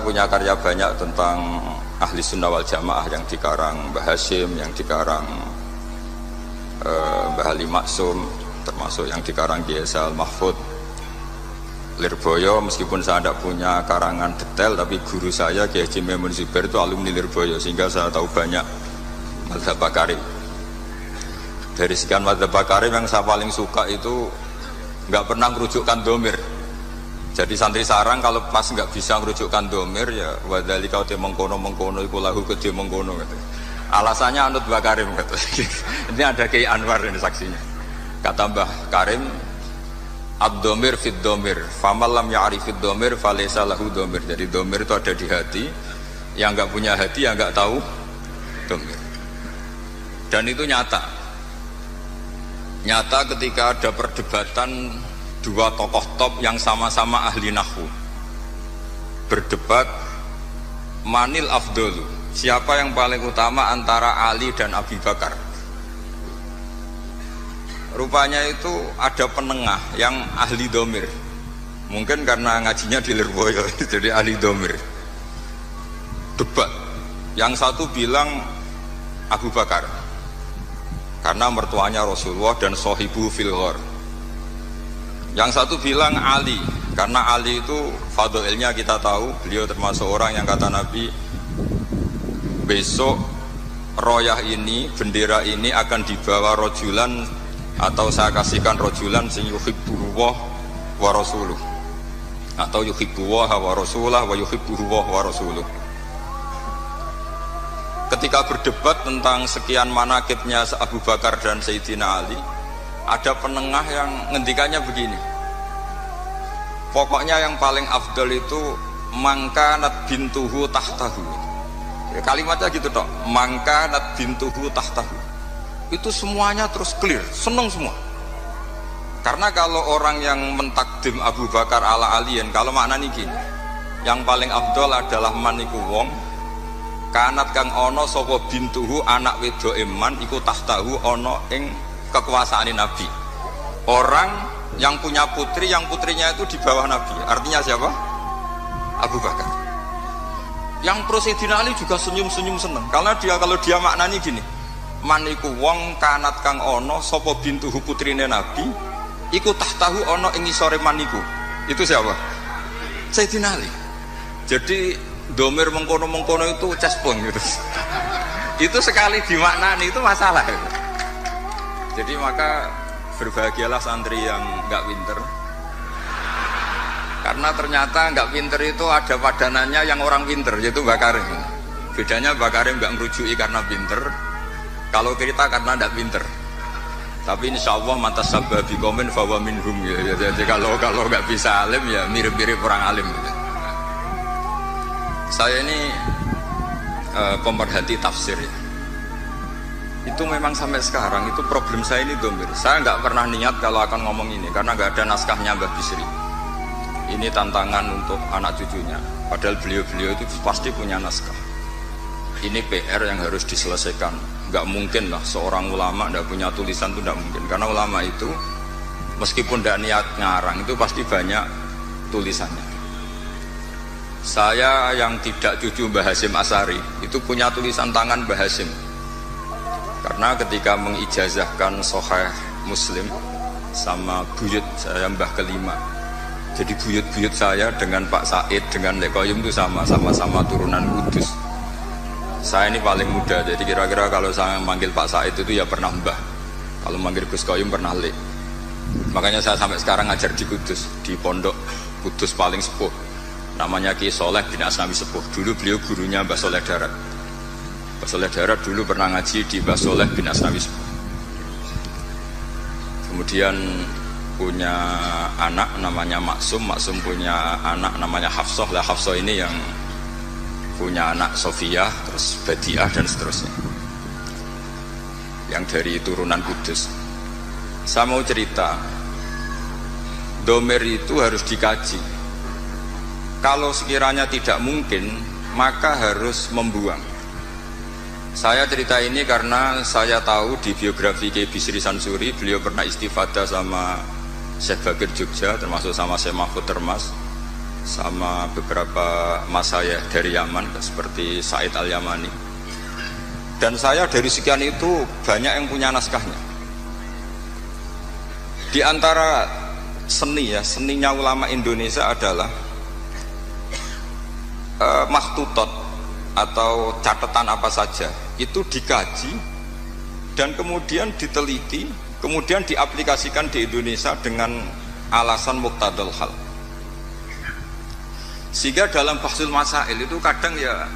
punya karya banyak tentang ahli sunnah wal jamaah yang dikarang Mbah Hashim, yang dikarang Mbah Ali Maksum, termasuk yang dikarang Kiai Al Mahfud Lirboyo. Meskipun saya tidak punya karangan detail, tapi guru saya Kiai Haji Maimun Zubair itu alumni Lirboyo, sehingga saya tahu banyak mazhab Bakarim. Dari sekian mazhab Bakarim yang saya paling suka itu nggak pernah merujukkan domir. Jadi santri sarang kalau pas nggak bisa merujukkan domir, ya wadali kau mengkono iku lahu kedhe mengkono gitu. Alasannya anut Mbah Karim gitu. Ini ada Kiai Anwar ini saksinya. Kata Mbah Karim, ad-domir fid domir, famal lam ya'rifid domir falaysa lahu domir. Jadi domir itu ada di hati, yang nggak punya hati yang nggak tahu domir. Dan itu nyata ketika ada perdebatan dua tokoh top yang sama-sama ahli nahwu berdebat manil afdolu, siapa yang paling utama antara Ali dan Abi Bakar. Rupanya itu ada penengah yang ahli domir, mungkin karena ngajinya di Lirboyo jadi ahli domir. Debat, yang satu bilang Abu Bakar karena mertuanya Rasulullah dan sohibu fil ghor. Yang satu bilang Ali, karena Ali itu fadilnya kita tahu, beliau termasuk orang yang kata Nabi, besok royah ini, bendera ini akan dibawa rojulan, atau saya kasihkan rojulan sing yuhibbuhu wa rasuluh, atau yuhibbuhu wa rasulah wa yuhibbuhu wa rasuluh. Ketika berdebat tentang sekian manakibnya Abu Bakar dan Sayyidina Ali, ada penengah yang ngendikannya begini, pokoknya yang paling afdal itu mangkanat bintuhu tahtahu. Ya, kalimatnya gitu toh, mangkanat bintuhu tahtahu. Itu semuanya terus clear, seneng semua. Karena kalau orang yang mentakdim Abu Bakar ala aliyin, kalau maknanya gini, yang paling afdal adalah maniku wong kanat kang ono sapa bintuhu, anak wedo eman iku tahtahu ono ing kekuasaan Nabi. Orang yang punya putri, yang putrinya itu di bawah Nabi, artinya siapa? Abu Bakar. Yang pro Sayyidina Ali juga senyum-senyum seneng, karena kalau dia maknani gini, maniku wong kanat kang ono sapa bintuhu, putrine Nabi iku tahtahu ono ing isore maniku. Itu siapa? Sayyidina Ali. Jadi domir mengkono-mengkono itu cesplong gitu. Itu sekali dimaknani itu masalah gitu. Jadi maka berbahagialah santri yang nggak pinter, karena ternyata nggak pinter itu ada padanannya yang orang pinter, yaitu Mbah Karim. Bedanya Mbah Karim nggak merujui karena pinter, kalau kita karena nggak pinter. Tapi insya Allah mantas sababi komen fawa minhum ya. Jadi kalau nggak bisa alim ya mirip-mirip orang alim gitu. Saya ini pemerhati tafsir ya. Itu memang sampai sekarang itu problem saya ini domir. Saya nggak pernah niat kalau akan ngomong ini karena nggak ada naskahnya Mbah Bisri. Ini tantangan untuk anak cucunya. Padahal beliau-beliau itu pasti punya naskah. Ini PR yang harus diselesaikan. Nggak mungkin lah seorang ulama nggak punya tulisan, itu nggak mungkin. Karena ulama itu meskipun nggak niat ngarang itu pasti banyak tulisannya. Saya yang tidak cucu Mbah Hasyim Asy'ari itu punya tulisan tangan Mbah Hasyim. Karena ketika mengijazahkan Sahih Muslim sama buyut saya Mbah kelima, jadi buyut-buyut saya dengan Pak Said dengan Lek Qayyum itu sama-sama turunan Kudus. Saya ini paling muda, jadi kira-kira kalau saya manggil Pak Said itu ya pernah Mbah, kalau manggil Gus Qayyum pernah Lek. Makanya saya sampai sekarang ngajar di Kudus, di pondok Kudus paling sepuh, namanya Ki Soleh bin Asnawi Sepuh. Dulu beliau gurunya Mbah Soleh Darat. Mbah Soleh Darat dulu pernah ngaji di Mbah Soleh bin Asnawi Sepuh. Kemudian punya anak namanya Maksum, Maksum punya anak namanya Hafsah. Lah Hafsah ini yang punya anak Sofia, terus Badiah dan seterusnya, yang dari turunan Kudus. Saya mau cerita, domir itu harus dikaji. Kalau sekiranya tidak mungkin, maka harus membuang. Saya cerita ini karena saya tahu di biografi Kiai Bisri Sansuri, beliau pernah istifadah sama Syekh Bakir Jogja, termasuk sama Syekh Mahfud Termas. sama beberapa masayikh dari Yaman seperti Said Al-Yamani. Dan saya dari sekian itu banyak yang punya naskahnya. Di antara seninya ulama Indonesia adalah makhtutot atau catatan apa saja itu dikaji dan kemudian diteliti, kemudian diaplikasikan di Indonesia dengan alasan muqtadal hal. Sehingga dalam bahsul masail itu kadang ya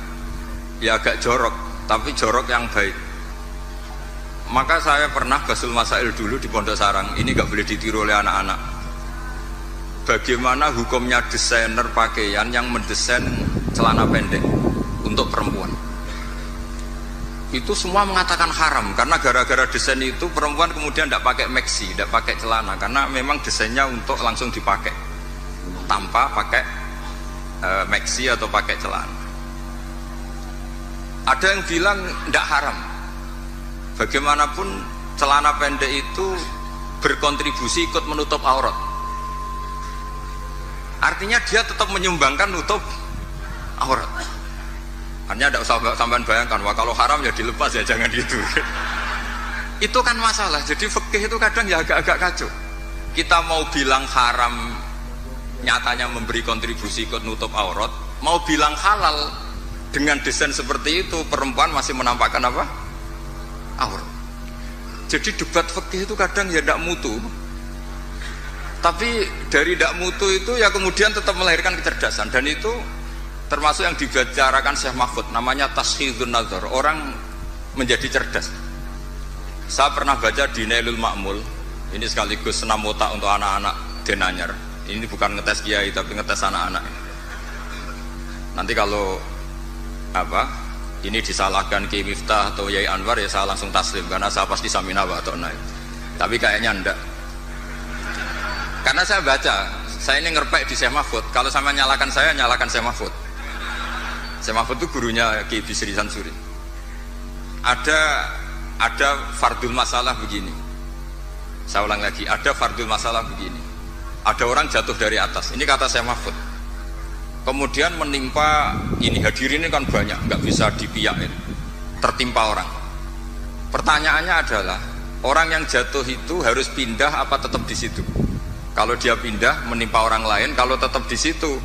agak jorok, tapi jorok yang baik. Maka saya pernah bahsul masail dulu di Pondok Sarang, ini gak boleh ditiru oleh anak-anak. Bagaimana hukumnya desainer pakaian yang mendesain celana pendek untuk perempuan? Itu semua mengatakan haram, karena gara-gara desain itu perempuan kemudian tidak pakai maxi, tidak pakai celana, karena memang desainnya untuk langsung dipakai tanpa pakai maxi atau pakai celana. Ada yang bilang tidak haram. Bagaimanapun celana pendek itu berkontribusi ikut menutup aurat. Artinya dia tetap menyumbangkan nutup aurat. Hanya tidak usah sampean bayangkan, wah kalau haram ya dilepas ya, jangan gitu. Itu kan masalah. Jadi fikih itu kadang ya agak-agak kacau. Kita mau bilang haram nyatanya memberi kontribusi ikut nutup aurat, mau bilang halal dengan desain seperti itu perempuan masih menampakkan apa? Aurat. Jadi debat fikih itu kadang ya tidak mutu. Tapi dari tidak mutu itu ya kemudian tetap melahirkan kecerdasan, dan itu termasuk yang dibicarakan Syekh Mahfud, namanya taskhidun nazar, orang menjadi cerdas. Saya pernah baca di Nailul Ma'mul, ini sekaligus senam otak untuk anak-anak Denanyar. Ini bukan ngetes kiai tapi ngetes anak-anak. Nanti kalau ini disalahkan Kiai Miftah atau Yai Anwar ya saya langsung taslim, karena saya pasti samina wa atau naik. Tapi kayaknya enggak. Karena saya baca, saya ini ngerpek di Syekh Mahfud, kalau sama nyalakan saya, nyalakan Syekh Mahfud. Syekh Mahfud itu gurunya Kiai Bisri Sansuri. Ada fardul masalah begini. Saya ulang lagi, ada fardul masalah begini. Ada orang jatuh dari atas, ini kata Syekh Mahfud. Kemudian menimpa ini, hadirin ini kan banyak, nggak bisa dipiyakin, tertimpa orang. Pertanyaannya adalah, orang yang jatuh itu harus pindah apa tetap di situ? Kalau dia pindah menimpa orang lain, kalau tetap di situ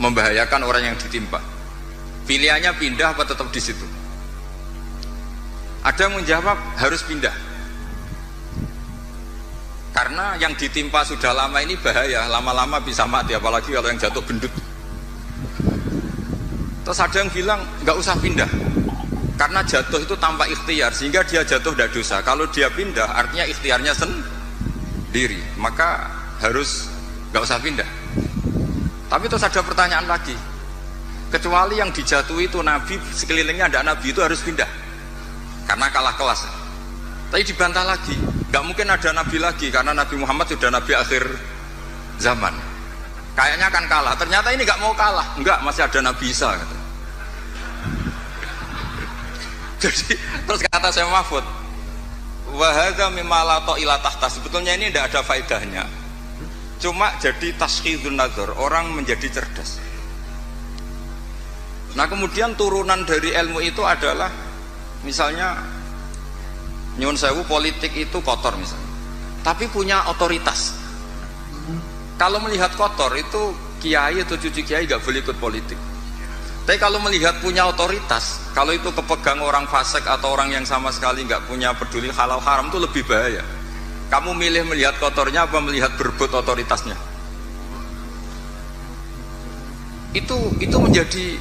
membahayakan orang yang ditimpa. Pilihannya pindah apa tetap di situ? Ada yang menjawab harus pindah. Karena yang ditimpa sudah lama ini bahaya, lama-lama bisa mati, apalagi kalau yang jatuh gendut. Terus ada yang bilang nggak usah pindah, karena jatuh itu tanpa ikhtiar, sehingga dia jatuh tidak dosa. Kalau dia pindah, artinya ikhtiarnya sendiri, maka harus nggak usah pindah. Tapi terus ada pertanyaan lagi, kecuali yang dijatuhi itu Nabi, sekelilingnya ada Nabi, itu harus pindah karena kalah kelas. Tapi dibantah lagi, nggak mungkin ada Nabi lagi, karena Nabi Muhammad sudah Nabi akhir zaman. Kayaknya akan kalah, ternyata ini nggak mau kalah, enggak, masih ada Nabi Isa kata. Jadi terus kata Syekh Mahfud, wa hadza mimma la ta'ila tahta, sebetulnya ini tidak ada faedahnya, cuma jadi taskhidun nazar, orang menjadi cerdas. Nah kemudian turunan dari ilmu itu adalah misalnya nyuwun sewu, politik itu kotor misalnya, tapi punya otoritas. Kalau melihat kotor itu kiai atau cucu kiai gak boleh ikut politik. Tapi kalau melihat punya otoritas, kalau itu kepegang orang fasik atau orang yang sama sekali gak punya peduli halal haram, itu lebih bahaya. Kamu milih melihat kotornya apa melihat berebut otoritasnya? Itu menjadi,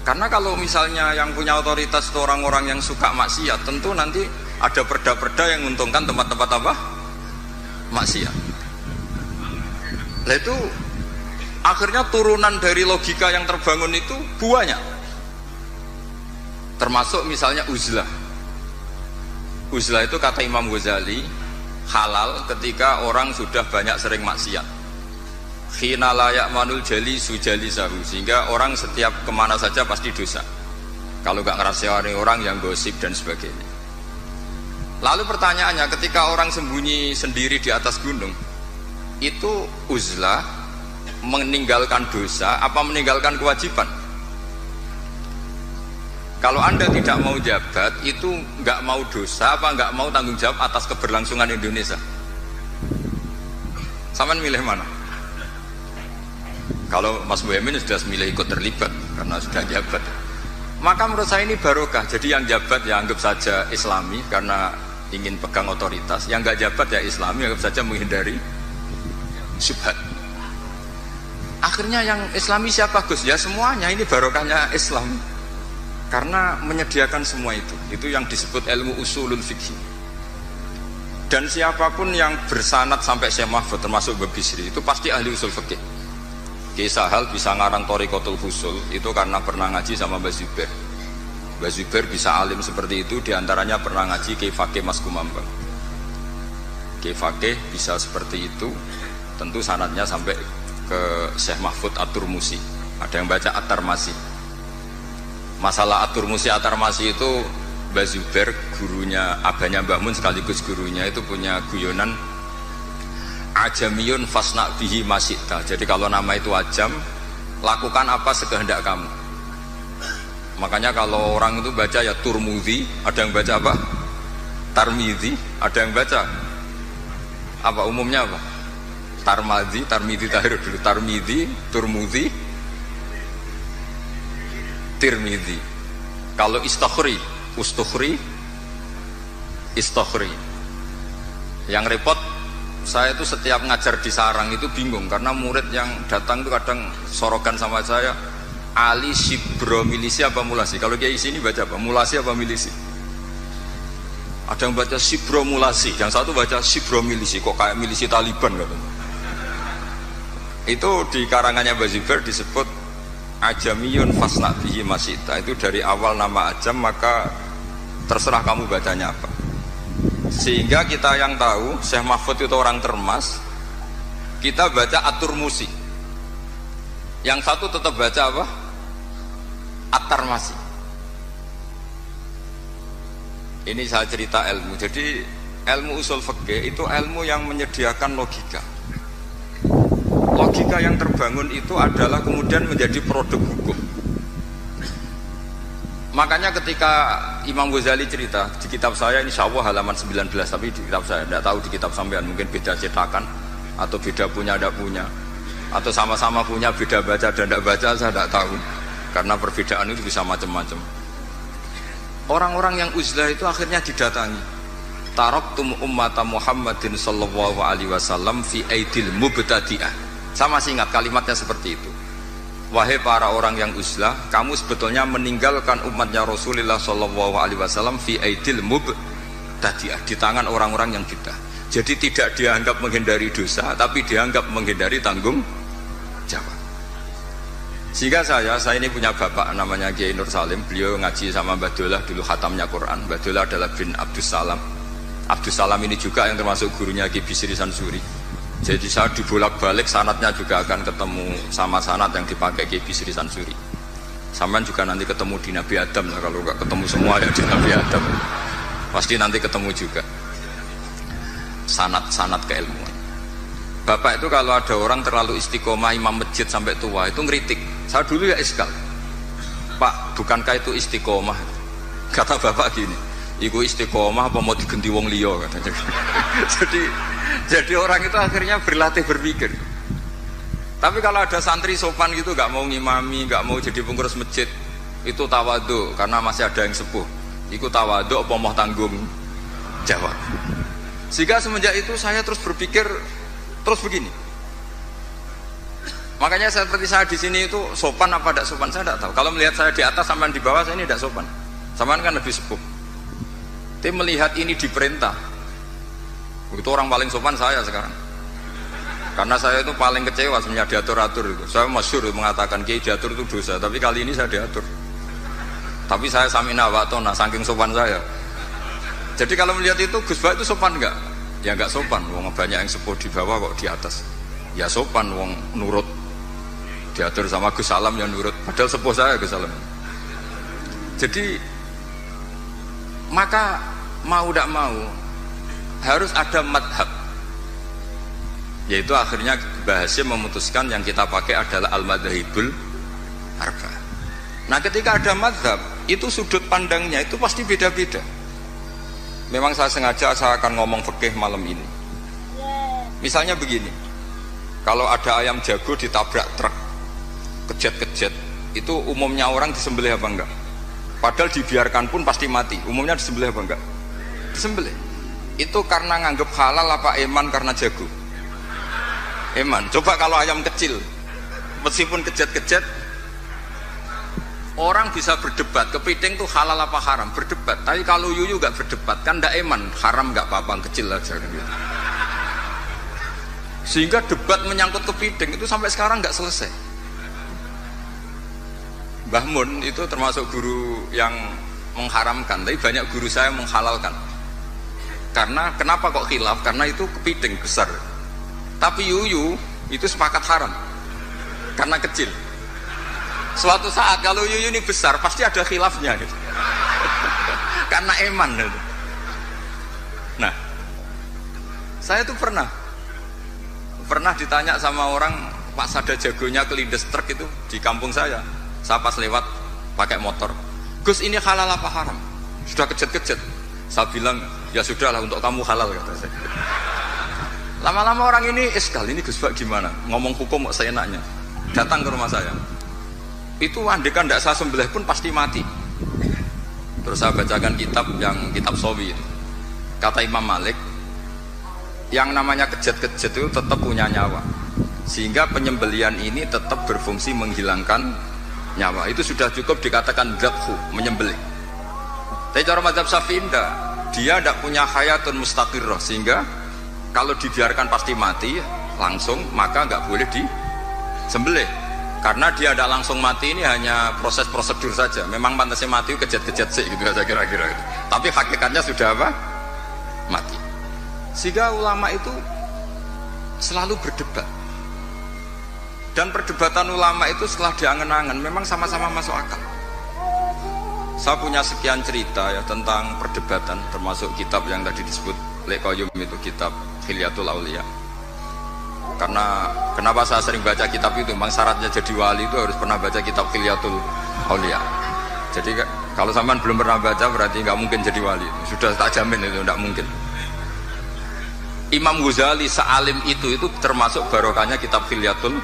karena kalau misalnya yang punya otoritas itu orang-orang yang suka maksiat, tentu nanti ada perda-perda yang menguntungkan tempat-tempat apa? Maksiat. Nah itu akhirnya turunan dari logika yang terbangun itu buahnya, termasuk misalnya uzlah. Uzlah itu kata Imam Ghazali halal ketika orang sudah banyak sering maksiat. Khina layak manul jali sujali sahu, sehingga orang setiap kemana saja pasti dosa. Kalau gak ngerasani orang yang gosip dan sebagainya. Lalu pertanyaannya, ketika orang sembunyi sendiri di atas gunung, itu uzlah meninggalkan dosa apa meninggalkan kewajiban? Kalau Anda tidak mau jabat, itu nggak mau dosa apa nggak mau tanggung jawab atas keberlangsungan Indonesia? Sampean milih mana? Kalau Mas Boyamin sudah milih ikut terlibat karena sudah jabat, maka menurut saya ini barokah. Jadi yang jabat ya anggap saja Islami karena ingin pegang otoritas, yang nggak jabat ya Islami anggap saja menghindari syubhat. Akhirnya yang Islami siapa Gus? Ya semuanya, ini barokahnya Islam. Karena menyediakan semua itu yang disebut ilmu usulul fikih. Dan siapapun yang bersanad sampai Syekh Mahfud termasuk Mbah Bisri itu pasti ahli usul fikih. Kiai Sahal bisa ngarang Thariqatul Fusul itu karena pernah ngaji sama Mbah Zubair. Mbah Zubair bisa alim seperti itu diantaranya pernah ngaji Kiai Fakih Mas Kumambang. Kiai Fakih bisa seperti itu tentu sanadnya sampai ke Syekh Mahfud At-Turmusi. Ada yang baca At-Tarmasi. Masalah At-Turmusi At-Tarmasi itu Mbah Zubair gurunya abahnya Mbah Mun sekaligus gurunya itu punya guyonan ajamiyun fasna bihi masyita. Jadi kalau nama itu ajam, lakukan apa sekehendak kamu. Makanya kalau orang itu baca ya Turmudi, ada yang baca apa? Tarmidhi, ada yang baca apa umumnya apa? Tarmidhi tahir dulu, Tarmidhi, Turmudi, Tirmidzi. Kalau Istakhri, Ustukhri, Istakhri. Yang repot, saya itu setiap ngajar di sarang itu bingung karena murid yang datang itu kadang sorokan sama saya, Ali Sibro milisi apa mulasi? Kalau kayak sini baca apa? Mulasi apa milisi? Ada yang baca Sibro mulasi, yang satu baca Sibro milisi. Kok kayak milisi Taliban katanya? Itu di karangannya Mbah Zubair disebut ajamiyun fasna bihi masyita. Itu dari awal nama ajam maka terserah kamu bacanya apa. Sehingga kita yang tahu Syekh Mahfud itu orang Termas, kita baca At-Turmusi. Yang satu tetap baca apa? At-Tarmasi. Ini saya cerita ilmu. Jadi ilmu usul fikih itu ilmu yang menyediakan logika. Logika yang terbangun itu adalah kemudian menjadi produk hukum. Makanya ketika Imam Ghazali cerita di kitab saya, insya Allah halaman 19, tapi di kitab saya tidak tahu di kitab sampean mungkin beda cetakan atau beda punya tidak punya atau sama-sama punya beda baca dan tidak baca, saya tidak tahu karena perbedaan itu bisa macam-macam. Orang-orang yang uzlah itu akhirnya didatangi. Taraktum ummata Muhammadin sallallahu alaihi wasallam fi aidil mubtadi'ah. Saya masih ingat kalimatnya seperti itu. Wahai para orang yang uzlah, kamu sebetulnya meninggalkan umatnya Rasulullah sallallahu alaihi wasallam fi aidil mubtadi'ah, di tangan orang-orang yang bidah. Jadi tidak dianggap menghindari dosa, tapi dianggap menghindari tanggung jawab. Sehingga saya ini punya bapak namanya Kiai Nur Salim. Beliau ngaji sama Mbah Dolah dulu khatamnya Quran. Mbah Dolah adalah bin Abdus Salam. Abdus Salam ini juga yang termasuk gurunya Ki Bisri Sansuri. Jadi saya dibolak-balik sanadnya juga akan ketemu sama sanad yang dipakai Ki Bisri Sansuri. Sampai juga nanti ketemu di Nabi Adam lah, kalau nggak ketemu semua ya di Nabi Adam. Pasti nanti ketemu juga. Sanad keilmuan. Bapak itu kalau ada orang terlalu istiqomah imam masjid sampai tua itu ngeritik. Saya dulu ya iskal. Pak, bukankah itu istiqomah? Kata bapak gini, iku istiqomah apa mau diganti wong liya katanya. Jadi orang itu akhirnya berlatih berpikir. Tapi kalau ada santri sopan gitu, gak mau ngimami, gak mau jadi pengurus masjid, itu tawadhu karena masih ada yang sepuh. Iku tawadhu apa mau tanggung jawab. Sehingga semenjak itu saya terus berpikir terus begini. Makanya seperti saya di sini itu sopan apa tidak sopan saya tidak tahu. Kalau melihat saya di atas sampai di bawah, saya ini tidak sopan. Sampean kan lebih sepuh. Tapi melihat ini diperintah, itu orang paling sopan saya sekarang. Karena saya itu paling kecewa sebenarnya diatur-atur itu. Saya masyhur mengatakan Kiai diatur itu dosa, tapi kali ini saya diatur. Tapi saya samina wa ta'na saking sopan saya. Jadi kalau melihat itu Gus Bak itu sopan enggak? Ya enggak sopan. Wong banyak yang sepuh di bawah kok di atas. Ya sopan wong nurut. Diatur sama Gus Salam yang nurut. Padahal sepuh saya Gus Salam. Jadi maka mau tidak mau harus ada madhab. Yaitu akhirnya bahasnya memutuskan yang kita pakai adalah al-madzhabul arba. Nah ketika ada mazhab, itu sudut pandangnya itu pasti beda-beda. Memang saya akan ngomong fikih malam ini. Misalnya begini, kalau ada ayam jago ditabrak truk, kejet-kejet, itu umumnya orang disembelih apa enggak? Padahal dibiarkan pun pasti mati. Umumnya disembelih apa enggak? Disembelih. Itu karena nganggep halal apa eman karena jago? Eman. Coba kalau ayam kecil, meskipun kejet-kejet, orang bisa berdebat, kepiting itu halal apa haram, berdebat. Tapi kalau yuyu gak berdebat, kan ndak eman, haram gak apa-apa, kecil aja gitu. Sehingga debat menyangkut kepiting itu sampai sekarang gak selesai. Mbah Mun itu termasuk guru yang mengharamkan, tapi banyak guru saya menghalalkan. Karena kenapa kok khilaf? Karena itu kepiting besar. Tapi yuyu itu sepakat haram karena kecil. Suatu saat kalau yuyu ini besar pasti ada khilafnya gitu. Karena eman gitu. Nah, saya tuh pernah ditanya sama orang, Pak Sada jagonya kelindes truk itu di kampung saya pas lewat pakai motor, Gus ini halal apa haram? Sudah kejet-kejet. Saya bilang ya sudahlah, untuk kamu halal, kata saya. Lama-lama orang ini ini Gus Pak gimana ngomong hukum kok seenaknya, datang ke rumah saya. Itu andekan tidak saya sembelih pun pasti mati. Terus saya bacakan kitab Sawi itu. Kata Imam Malik, yang namanya kejet-kejet itu tetap punya nyawa, sehingga penyembelian ini tetap berfungsi menghilangkan nyawa. Itu sudah cukup dikatakan dzabhu, menyembelih. Tapi cara mazhab Syafi'i dia tidak punya hayatun mustaqirrah, sehingga kalau dibiarkan pasti mati langsung, maka nggak boleh disembelih. Karena dia ada langsung mati, ini hanya proses prosedur saja. Memang pantasnya mati kejet-kejet sih gitu aja kira-kira gitu. Tapi hakikatnya sudah apa? Mati. Sehingga ulama itu selalu berdebat. Dan perdebatan ulama itu setelah diangen-angen memang sama-sama masuk akal. Saya punya sekian cerita ya tentang perdebatan, termasuk kitab yang tadi disebut Leqoyum itu, kitab Hilyatul Aulia. Karena kenapa saya sering baca kitab itu, memang syaratnya jadi wali itu harus pernah baca kitab Hilyatul Aulia. Jadi kalau sampean belum pernah baca berarti nggak mungkin jadi wali. Sudah tak jamin itu nggak mungkin. Imam Ghazali sealim itu termasuk barokahnya kitab Hilyatul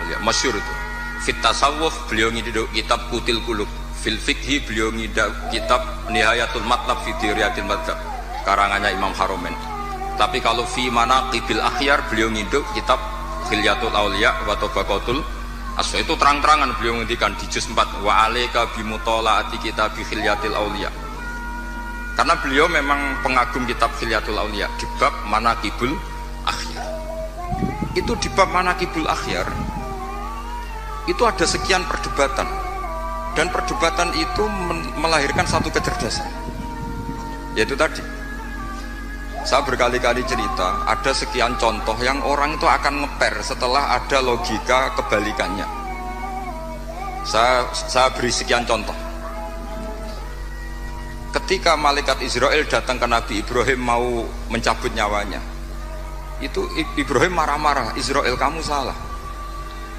Aulia, masyhur itu. Fit tasawuf beliau ngiduk kitab Kutil Qulub, fil fikhi beliau ngiduk kitab Nihayatul Matlab fi Diriyatil Madzhab karangannya Imam Haromen. Tapi kalau fi manaqibil akhyar beliau ngiduk kitab Hilyatul Aulia wa Tabaqatul Aswa, itu terang-terangan beliau ngendikan di juz 4, wa alayka bimutalaati kitab Hilyatul Aulia. Karena beliau memang pengagum kitab Hilyatul Aulia di bab manaqibul akhyar. Itu di bab manaqibul akhyar itu ada sekian perdebatan, dan perdebatan itu melahirkan satu kecerdasan, yaitu tadi saya berkali-kali cerita, ada sekian contoh yang orang itu akan ngeper setelah ada logika kebalikannya. Saya beri sekian contoh. Ketika malaikat Israel datang ke Nabi Ibrahim mau mencabut nyawanya, itu Ibrahim marah-marah, Israel kamu salah.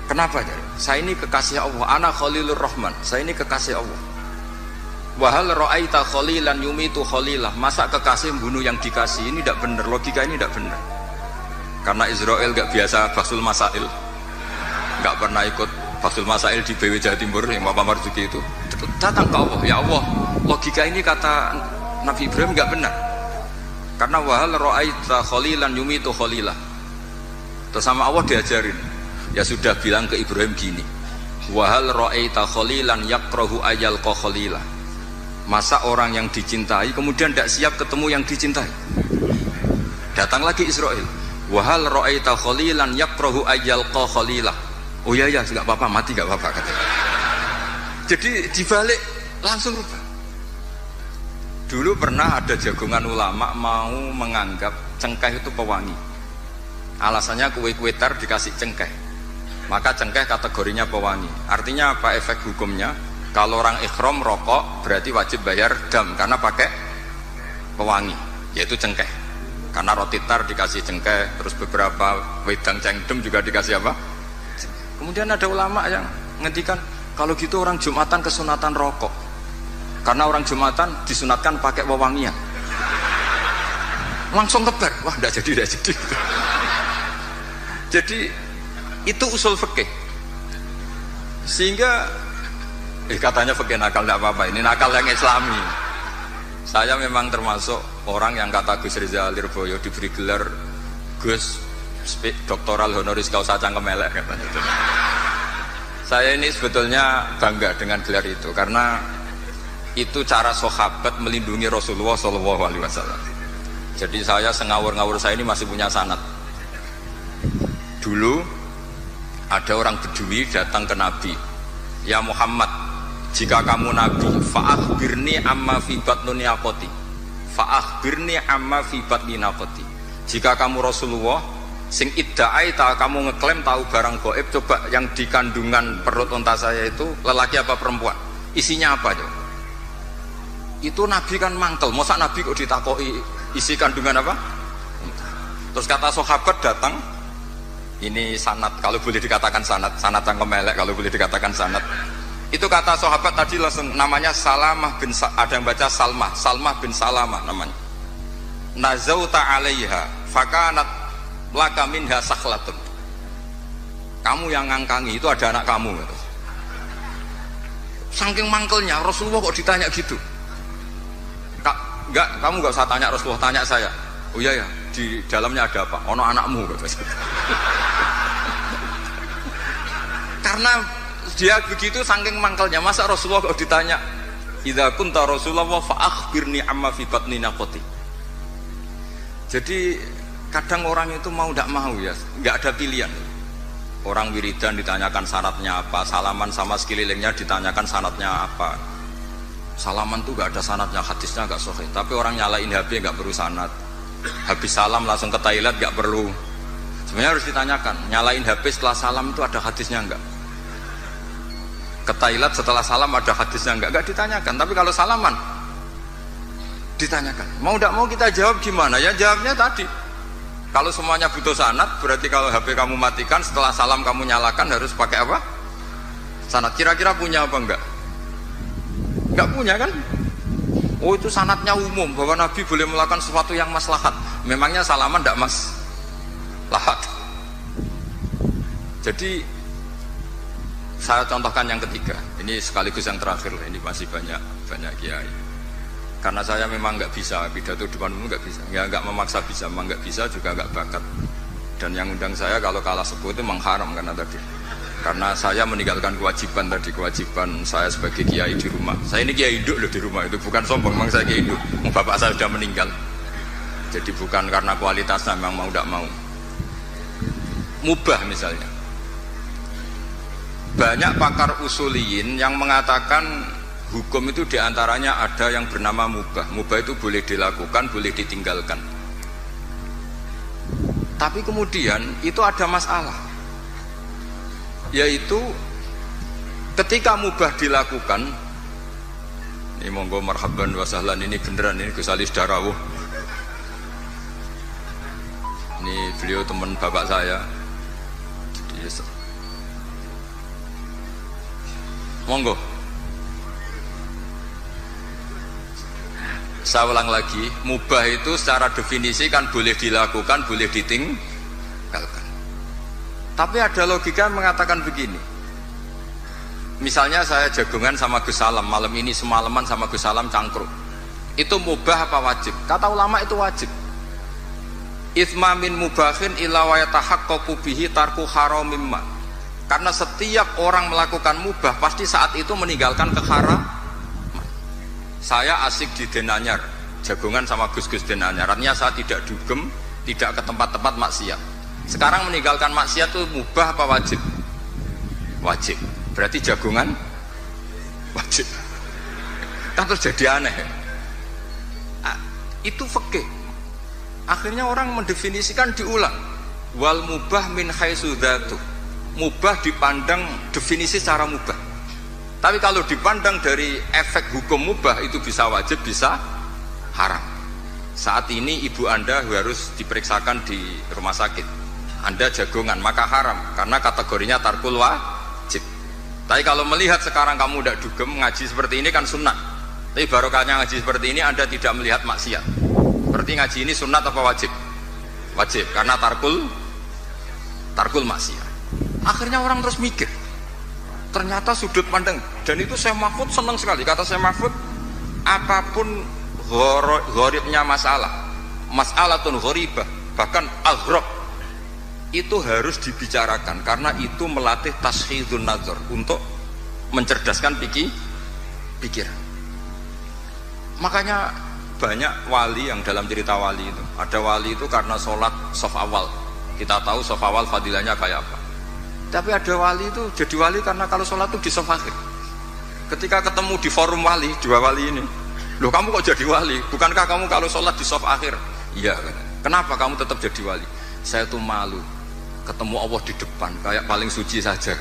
Kenapa? Saya ini kekasih Allah, ana Khalilur Rahman, saya ini kekasih Allah. Wahal ra'aita khalilan yumitu khalilah, masa kekasih membunuh yang dikasih? Ini tidak benar, logika ini tidak benar. Karena Israel gak biasa Basul Masail, gak pernah ikut Basul Masail di BW Jawa Timur yang Bapak Marzuki itu. Datang ke Allah, ya Allah, logika ini kata Nabi Ibrahim gak benar. Karena wahal ra'aita khalilan yumitu khalilah. Terus sama Allah diajarin, ya sudah bilang ke Ibrahim gini, wahal ra'aita khalilan yakrahu ayalqa khalilah. Masa orang yang dicintai kemudian tidak siap ketemu yang dicintai? Datang lagi Israel, wahal ra'aita khalilan yakrahu ayyalqa khalilah. Oh iya ya, nggak apa-apa, mati nggak apa-apa katanya. Jadi dibalik langsung rubah. Dulu pernah ada jagongan ulama mau menganggap cengkeh itu pewangi. Alasannya kue-kue tar dikasih cengkeh, maka cengkeh kategorinya pewangi. Artinya apa efek hukumnya? Kalau orang ikhram rokok berarti wajib bayar dam karena pakai pewangi, yaitu cengkeh. Karena roti tar dikasih cengkeh, terus beberapa wedang cengdem juga dikasih apa? Kemudian ada ulama yang ngendikan kalau gitu orang Jumatan kesunatan rokok. Karena orang Jumatan disunatkan pakai wewangian. Langsung kebar, wah tidak jadi. Jadi itu usul fikih. Sehingga katanya fikih nakal tidak apa-apa, ini nakal yang Islami. Saya memang termasuk orang yang kata Gus Rizal Lirboyo diberi gelar Gus doktoral honoris causa cangkem elek katanya. Saya ini sebetulnya bangga dengan gelar itu karena itu cara sahabat melindungi Rasulullah SAW. Jadi saya sengawur-ngawur saya ini masih punya sanad. Dulu ada orang Bedui datang ke Nabi, ya Muhammad, jika kamu Nabi, fa'akhbirni amma fi batni naqati. Fa'akhbirni amma fi batni naqati. Jika kamu Rasulullah, sing idda'ai ta kamu ngeklaim tahu barang gaib, coba yang di kandungan perut unta saya itu lelaki apa perempuan? Isinya apa coba? Itu Nabi kan mangkel, masa Nabi kok ditakoi isi kandungan apa? Terus kata sahabat datang, ini sanad, kalau boleh dikatakan sanad yang kemelek, kalau boleh dikatakan sanad. Itu kata sahabat tadi langsung namanya Salamah bin ada yang baca Salmah bin Salamah namanya. Nazauta 'alaiha fakanat laka minha sakhlatun. Kamu yang ngangkangi itu ada anak kamu gitu. Saking mangkelnya Rasulullah kok ditanya gitu. Enggak, kamu enggak usah tanya Rasulullah, tanya saya. Oh iya ya, di dalamnya ada apa? Ono anakmu gitu. Karena dia begitu saking mangkelnya, masa Rasulullah kok ditanya idza kunta Rasulullah fa akhbirni amma fi batni naqati. Jadi kadang orang itu mau tidak mau ya, nggak ada pilihan. Orang wiridan ditanyakan sanadnya apa, salaman sama sekelilingnya ditanyakan sanadnya apa. Salaman tuh nggak ada sanadnya, hadisnya nggak sahih. Tapi orang nyalain HP nggak perlu sanad. Habis salam langsung ke toilet nggak perlu. Sebenarnya harus ditanyakan, nyalain HP setelah salam itu ada hadisnya nggak? Ke toilet setelah salam ada hadisnya enggak ditanyakan. Tapi kalau salaman ditanyakan, mau tidak mau kita jawab gimana ya? Jawabnya tadi, kalau semuanya butuh sanad, berarti kalau HP kamu matikan setelah salam kamu nyalakan harus pakai apa? Sanad. Kira-kira punya apa enggak? Enggak punya kan? Oh itu sanadnya umum bahwa Nabi boleh melakukan sesuatu yang maslahat. Memangnya salaman enggak maslahat? Jadi saya contohkan yang ketiga, ini sekaligus yang terakhir, ini masih banyak kiai. Karena saya memang nggak bisa pidato depan umum, nggak bisa, ya nggak memaksa bisa, memang nggak bisa juga nggak bakat. Dan yang undang saya kalau kalah sepuh itu mengharam karena tadi, karena saya meninggalkan kewajiban saya sebagai kiai di rumah. Saya ini kiai induk loh di rumah, itu bukan sombong, memang saya kiai induk. Bapak saya sudah meninggal, jadi bukan karena kualitasnya, memang mau nggak mau. Mubah misalnya. Banyak pakar usuliyin yang mengatakan hukum itu diantaranya ada yang bernama mubah. Mubah itu boleh dilakukan, boleh ditinggalkan. Tapi kemudian itu ada masalah, yaitu ketika mubah dilakukan, ini monggo marhaban wa sahlan, ini beneran, ini Gus Ali Darawuh, ini beliau teman bapak saya. Jadi, monggo. Saya ulang lagi, mubah itu secara definisi kan boleh dilakukan, boleh ditinggalkan. Tapi ada logika yang mengatakan begini. Misalnya saya jagungan sama Gus Salam, malam ini semalaman sama Gus Salam cangkruk. Itu mubah apa wajib? Kata ulama itu wajib. Itsma min mubahin illa wa yatahaqqaqu bihi tarku haramim ma. Karena setiap orang melakukan mubah pasti saat itu meninggalkan keharam. Saya asik di Denanyar, jagungan sama Gus-Gus Denanyar, artinya saya tidak dugem, tidak ke tempat-tempat maksiat. Sekarang meninggalkan maksiat itu mubah apa wajib? Wajib. Berarti jagungan wajib. Kan terus jadi aneh. Itu fikih. Akhirnya orang mendefinisikan diulang. Wal mubah min haitsu dzatu. Mubah dipandang definisi secara mubah. Tapi kalau dipandang dari efek hukum mubah itu bisa wajib, bisa haram. saat ini ibu Anda harus diperiksakan di rumah sakit, Anda jagongan, maka haram karena kategorinya tarkul wajib. Tapi kalau melihat sekarang kamu tidak dugem ngaji seperti ini kan sunnah, tapi barokahnya ngaji seperti ini Anda tidak melihat maksiat. Berarti ngaji ini sunnat apa wajib? Wajib, karena tarkul maksiat. Akhirnya orang terus mikir, ternyata sudut pandang, dan itu Syekh Mahfud senang sekali. Kata Syekh Mahfud, apapun gharibnya masalatun gharibah, bahkan aghrab, itu harus dibicarakan karena itu melatih tashidun nazar, untuk mencerdaskan pikiran. Makanya banyak wali yang dalam cerita wali itu, ada wali itu karena sholat shaf awal, kita tahu shaf awal fadilahnya kayak apa. Tapi ada wali itu jadi wali karena kalau sholat itu di shaf akhir. Ketika ketemu di forum wali, dua wali ini, loh kamu kok jadi wali? Bukankah kamu kalau sholat di shaf akhir? Iya. Kenapa kamu tetap jadi wali? Saya tuh malu ketemu Allah di depan, kayak paling suci saja.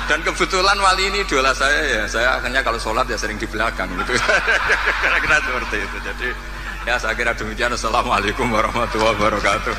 Dan kebetulan wali ini idola saya, ya saya akhirnya kalau sholat ya sering di belakang gitu. Kira-kira seperti itu. Jadi ya saya kira demikian. Assalamualaikum warahmatullahi wabarakatuh.